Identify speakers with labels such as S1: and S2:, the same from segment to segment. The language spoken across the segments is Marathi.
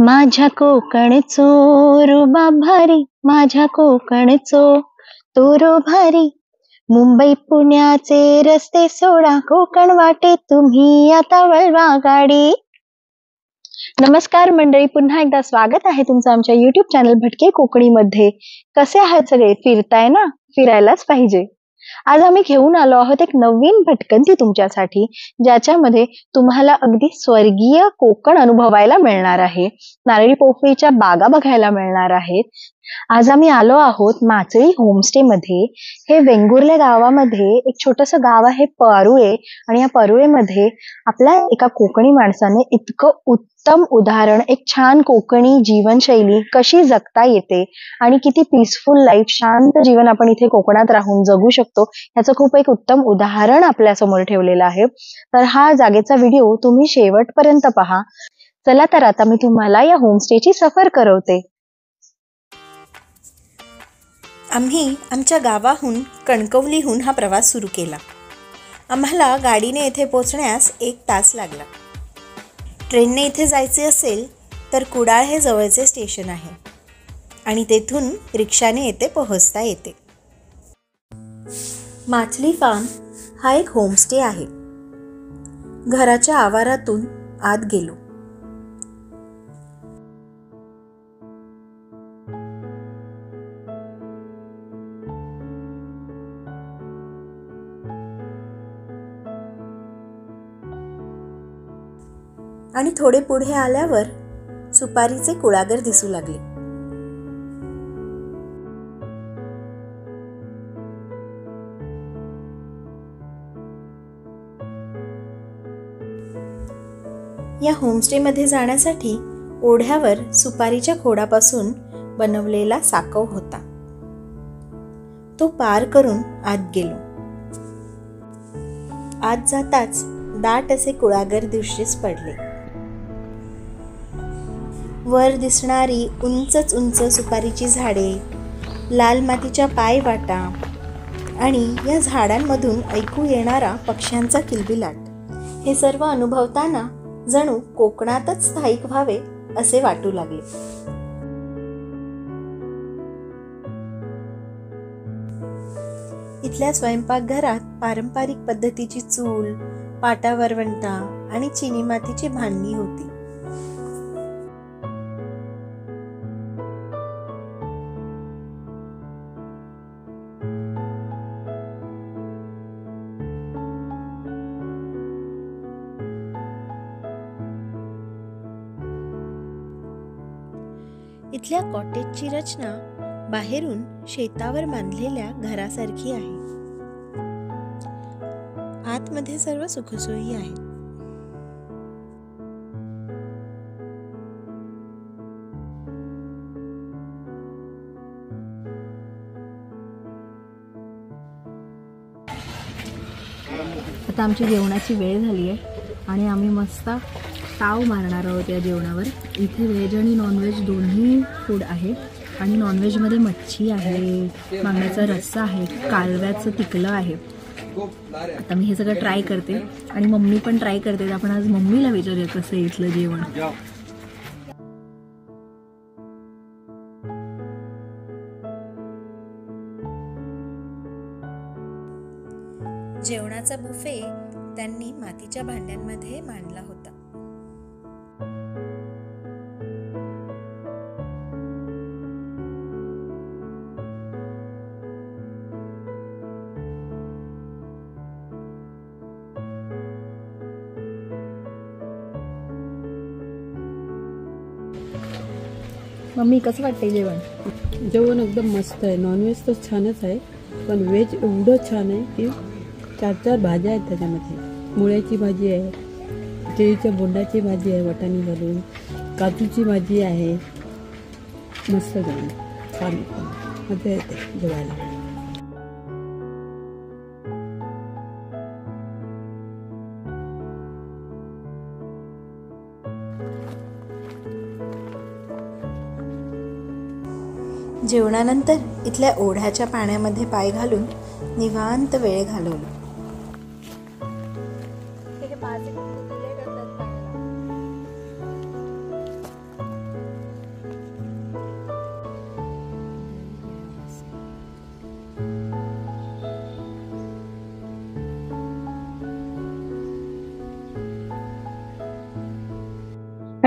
S1: माझ्या कोकणचो रुबा भारी, माझ्या कोकणचो तोरो भारी. मुंबई पुण्याचे रस्ते सोडा, कोकण वाटे तुम्ही आता वळवा गाडी. नमस्कार मंडळी, पुन्हा एकदा स्वागत आहे तुमचं आमच्या युट्यूब चॅनल भटके कोकणी मध्ये. कसे आहात सगळे? फिरताय ना? फिरायलाच पाहिजे. आज आम्ही घेऊन आलो आहोत एक नवीन भटकंती तुमच्यासाठी, ज्याच्यामध्ये तुम्हाला अगदी स्वर्गीय कोकण अनुभवायला मिळणार आहे. नारळी पोफळीच्या बागा बघायला मिळणार आहेत. आज आम्ही आलो आहोत माचळी होमस्टे मध्ये. हे वेंगुर्ले गावामध्ये एक छोटंसं गाव आहे परुळे, आणि या परुळेमध्ये आपल्या एका कोकणी माणसाने इतकं उत्तम उदाहरण, एक छान कोकणी जीवनशैली कशी जगता येते आणि किती पीसफुल लाईफ, शांत जीवन आपण इथे कोकणात राहून जगू शकतो, याचं खूप एक उत्तम उदाहरण आपल्या समोर ठेवलेलं आहे. तर हा जागेचा व्हिडिओ तुम्ही शेवटपर्यंत पहा. चला तर आता मी तुम्हाला या होमस्टेची सफर करवते.
S2: आम्ही आमच्या गावाहून कणकवलीहून हा प्रवास सुरू केला. आम्हाला गाडीने येथे पोहोचण्यास 1 तास लागला. ट्रेनने इथे जायचे असेल तर कुडाळ हे जवळचे स्टेशन आहे आणि तेथून रिक्षाने येथे पोहोचता येते. माचली फार्म हा एक होमस्टे आहे. घराच्या आवारातून आत गेलो. आणि थोडे पुढे आल्यावर सुपारीचे कुळागर दिसू लागले. या होमस्टेमध्ये जाण्यासाठी ओढ्यावर सुपारीच्या खोडापासून बनवलेला साकव होता. तो पार करून आत गेलो. आत जाताच दाट असे कुळागर दृष्टीस पडले. वर दिसणारी उंचच उंच सुपारीची झाडे, लाल मातीच्या पायवाटा आणि या झाडांमधून ऐकू येणारा पक्ष्यांचा किलबिलाट, हे सर्व अनुभवताना जणू कोकणातच स्थायिक व्हावे असे वाटू लागले. इथल्या स्वयंपाकघरात पारंपरिक पद्धतीची चूल, पाटा वरवंटा आणि चिनी मातीची भांडी होती. इथल्या कॉटेजची रचना बाहेरून शेतावर बांधलेल्या घरासारखी आहे. आतमध्ये सर्व सुखसोयी आहेत.
S1: आता आमची जेवणाची वेळ झाली आहे आणि आम्ही मस्त ताव मारणार आहोत या जेवणावर. इथे व्हेज आणि नॉनव्हेज दोन्ही फूड आहे. आणि नॉनव्हेजमध्ये मच्छी आहे, मांगण्याचा रस्सा आहे, कालव्याचं तिकलं आहे. आता मी हे सगळं ट्राय करते आणि मम्मी पण ट्राय करते. आपण आज मम्मीला विचारूया कसं आहे इथलं जेवण.
S2: जेवणाचा बुफे त्यांनी मातीच्या भांड्यांमध्ये मांडला होता.
S1: मम्मी कसं वाटतंय जेवण?
S3: जेवण एकदम मस्त आहे. नॉनव्हेज तर छानच आहे, पण व्हेज एवढं छान आहे की 4 भाज्या आहेत त्याच्यामध्ये. मुळ्याची भाजी आहे, केळीच्या बोंडाची भाजी आहे वाटाणे घालून, काजूची भाजी आहे. मस्त जेवण, छान मजा येते जेवायला.
S2: जेवणानंतर इथल्या ओढ्याच्या पाण्यामध्ये पाय घालून निवांत वेळ घालवला.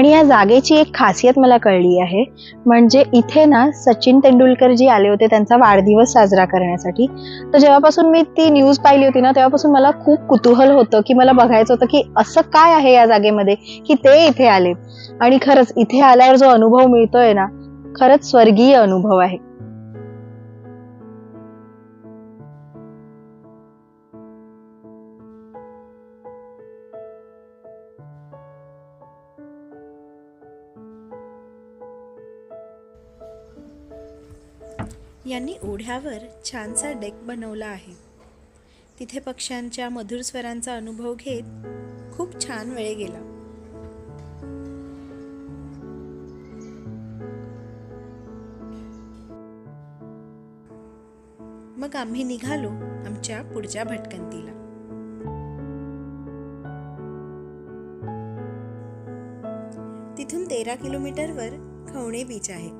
S1: आणि या जागेची एक खासियत मला कळली आहे, म्हणजे इथे ना सचिन तेंडुलकर जी आले होते त्यांचा वाढदिवस साजरा करण्यासाठी. तर जेव्हापासून मी ती न्यूज पाहिली होती ना, तेव्हापासून मला खूप कुतूहल होतं की मला बघायचं होतं की असं काय आहे या जागेमध्ये की ते इथे आले. आणि खरंच इथे आल्यावर जो अनुभव मिळतोय ना, खरंच स्वर्गीय अनुभव आहे.
S2: यांनी ओढ्यावर छानसा डेक बनवला आहे. तिथे पक्ष्यांच्या मधुर स्वरांचा अनुभव घेत खूप छान वेळ गेला. मग आम्ही निघालो आमच्या पुढच्या भटकंतीला. तिथून 13 किलोमीटरवर खवणे बीच आहे.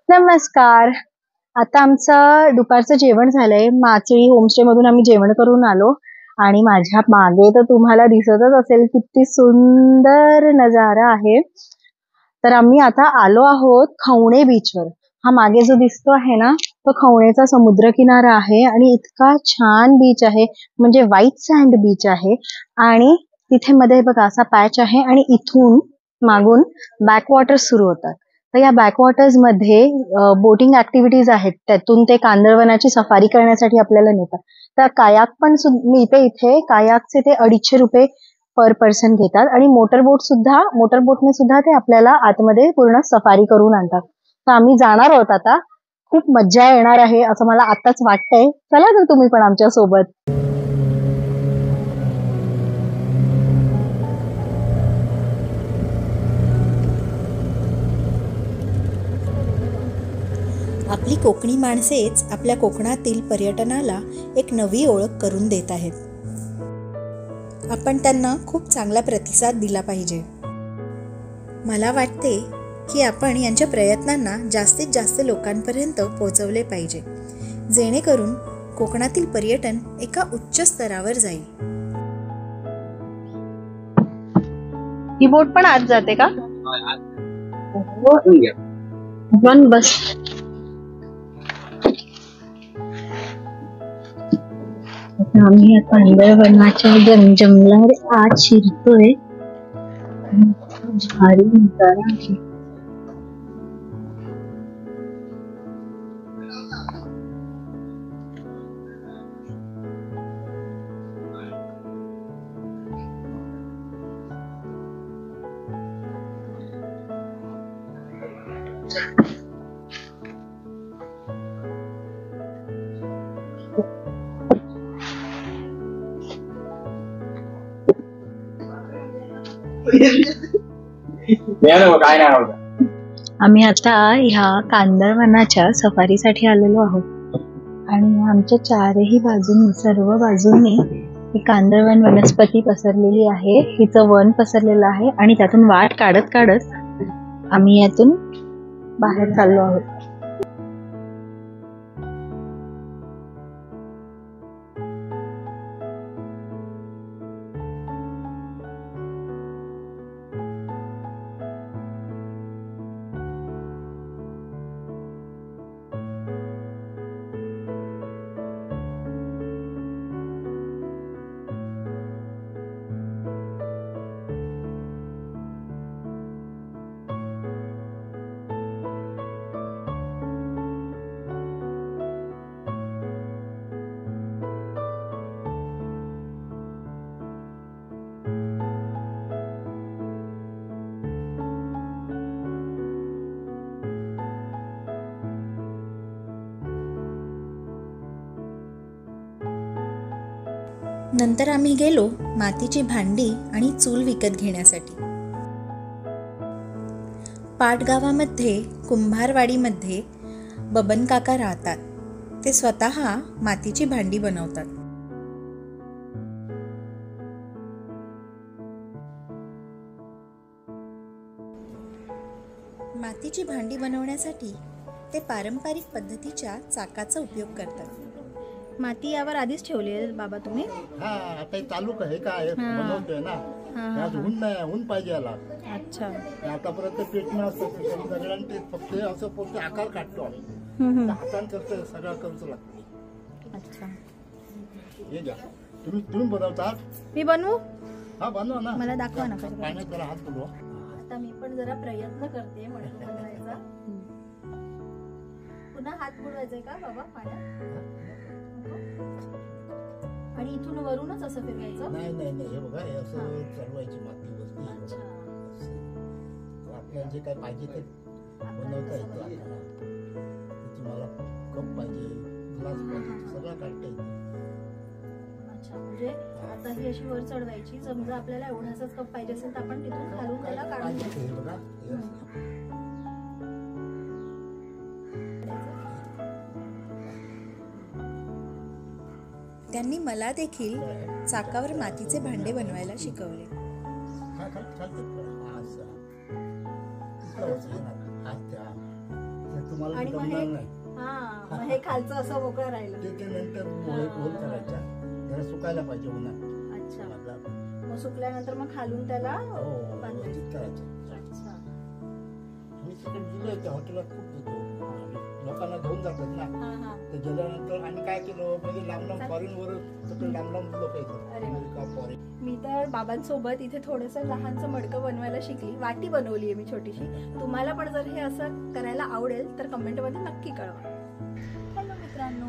S1: नमस्कार. आता आमचं दुपारचं जेवण झालंय. माचळी होमस्टे मधून आम्ही जेवण करून आलो आणि माझ्या मागे तर तुम्हाला दिसतच असेल किती सुंदर नजारा आहे. तर आम्ही आता आलो आहोत खवणे बीचवर. हा मागे जो दिसतो आहे ना, तो खवणेचा समुद्र किनारा आहे आणि इतका छान बीच आहे, म्हणजे व्हाईट सँड बीच आहे. आणि तिथे मध्ये बघा असा पॅच आहे आणि इथून मागून बॅकवॉटर्स सुरू होतात. तर या बॅकवॉटर्स मध्ये बोटिंग ऍक्टिव्हिटीज आहेत, त्यातून ते कांदळवनाची सफारी करण्यासाठी आपल्याला नेतात. तर कायाक पण मिळते इथे. कायाकचे ते 250 रुपये पर पर्सन घेतात आणि मोटरबोटने सुद्धा ते आपल्याला आतमध्ये पूर्ण सफारी करून आणतात. तर आम्ही जाणार आहोत आता. खूप मज्जा येणार आहे असं मला आताच वाटतंय. चला तर तुम्ही पण आमच्या सोबत.
S2: आपली कोकणी माणसेच आपल्या कोकणातील पर्यटनाला एक नवी ओळख करून देत आहेत. आपण त्यांना खूप चांगला प्रतिसाद दिला पाहिजे. मला वाटते की आपण यांच्या प्रयत्नांना जास्तीत जास्त लोकांपर्यंत पोहोचवले पाहिजे, जेणेकरून कोकणातील पर्यटन एका उच्च स्तरावर जाईल.
S1: ही बोट पण आज जाते का? बस. आम्ही आता कांदळवनाच्या जंगलात आत शिरतोय. भारी नजारा आहे. आम्ही आता ह्या कांदळवनाच्या सफारीसाठी आलेलो आहोत आणि आमच्या सर्व बाजूंनी ही कांदळवन वनस्पती पसरलेली आहे. हिचं वन पसरलेलं आहे आणि त्यातून वाट काढत काढत आम्ही यातून बाहेर चाललो आहोत.
S2: नंतर आम्ही गेलो मातीची भांडी आणि चूल विकत घेण्यासाठी. पाटगावामध्ये कुंभारवाडीमध्ये बबन काका राहतात. ते स्वतः मातीची भांडी बनवतात. मातीची भांडी बनवण्यासाठी ते पारंपरिक पद्धतीच्या चाकाचा उपयोग करतात.
S1: माती यावर आधीच ठेवली आहे बाबा तुम्ही?
S4: हा आता हे चालू हे काय बनवतोय ना, यात ऊन नाही, ऊन पाहिजे याला.
S1: अच्छा.
S4: आतापर्यंत पेटणं असतं सगळ्यांनी, ते फक्त असं फक्त आकार काढतो आम्ही, हाताने करतोय, सगळं करूच लागतं.
S1: अच्छा.
S4: हे घ्या, तुम्ही बनवतात?
S1: मी बनवू?
S4: हा बनवा ना,
S1: मला दाखवा ना.
S4: पाण्यात जरा हात बुडवा.
S2: आता मी पण जरा प्रयत्न करते मडकं बनवायचा. पुन्हा हात बुडवायचाय का बाबा पाण्यात? आणि इथून वरूनच असं फिरवायचं?
S4: नाही नाही नाही, हे बघा, हे असं चढवायची माती वरती. आपल्याला जे काय पाहिजे ते बनवता येतं आपल्याला. तुम्हाला कप पाहिजे, ग्लास पाहिजे, सगळं काढता येतं.
S2: अच्छा, म्हणजे आता ही अशी वर चढवायची. समजा आपल्याला एवढासाच कप पाहिजे असेल तर आपण तिथून खालून त्याला काढून घ्यायचं.
S4: हे बघा, हे असं.
S2: त्यांनी मला देखील चाकावर मातीचे भांडे बनवायला शिकवले. आणि मग हे खालचं असं मोकळं राहिलं
S4: ते नंतर होल करायच्या, त्याला सुकायला पाहिजे उन्हात.
S2: अच्छा, मग सुकल्यानंतर मग खालून त्याला
S4: व्यवस्थित करायचं.
S2: अच्छा.
S4: मी तिकडे दिलं, त्या हॉटेलात खूप देतो, लोकांना घेऊन जातात ना. ते गेल्यानंतर आणि काय केलं, म्हणजे लांब लांब फॉरेन वर सगळं लांब लांब लोक येतात, अमेरिका, फॉरेन.
S2: मी तर बाबांसोबत इथे थोडंसं लहानचं मडकं बनवायला शिकली. वाटी बनवली आहे मी छोटीशी. तुम्हाला पण जर हे असं करायला आवडेल तर कमेंटमध्ये नक्की कळवा. हॅलो मित्रांनो,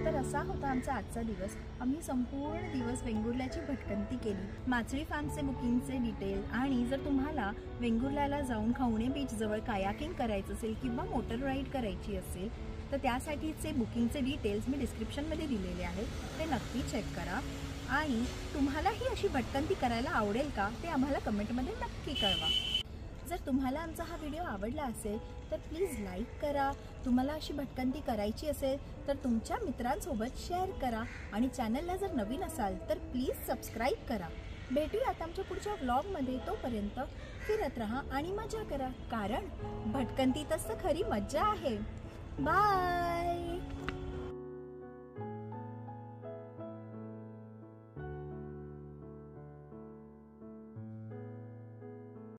S2: तर असा होता आमचा आजचा दिवस. आम्ही संपूर्ण दिवस वेंगुर्ल्याची भटकंती केली. माचळी फार्मचे बुकिंगचे डिटेल, आणि जर तुम्हाला वेंगुर्ल्याला जाऊन खवणे बीच जवळ कायाकिंग करायचं असेल किंवा मोटर राईड करायची असेल तर त्यासाठीचे बुकिंगचे डिटेल्स मी डिस्क्रिप्शनमध्ये दिलेले आहेत, ते नक्की चेक करा. आणि तुम्हालाही अशी भटकंती करायला आवडेल का ते आम्हाला कमेंटमध्ये नक्की कळवा. जर तुम्हाला आमचा हा व्हिडिओ आवडला असेल तर प्लीज लाईक करा. तुम्हाला अशी भटकंती करायची असेल तर तुमच्या मित्रांसोबत शेअर करा. आणि चॅनलला जर नवीन असाल तर प्लीज सबस्क्राईब करा. भेटूयात आमच्या पुढच्या व्लॉगमध्ये. तोपर्यंत फिरत राहा आणि मजा करा, कारण भटकंतीतच तर खरी मज्जा आहे. बाय.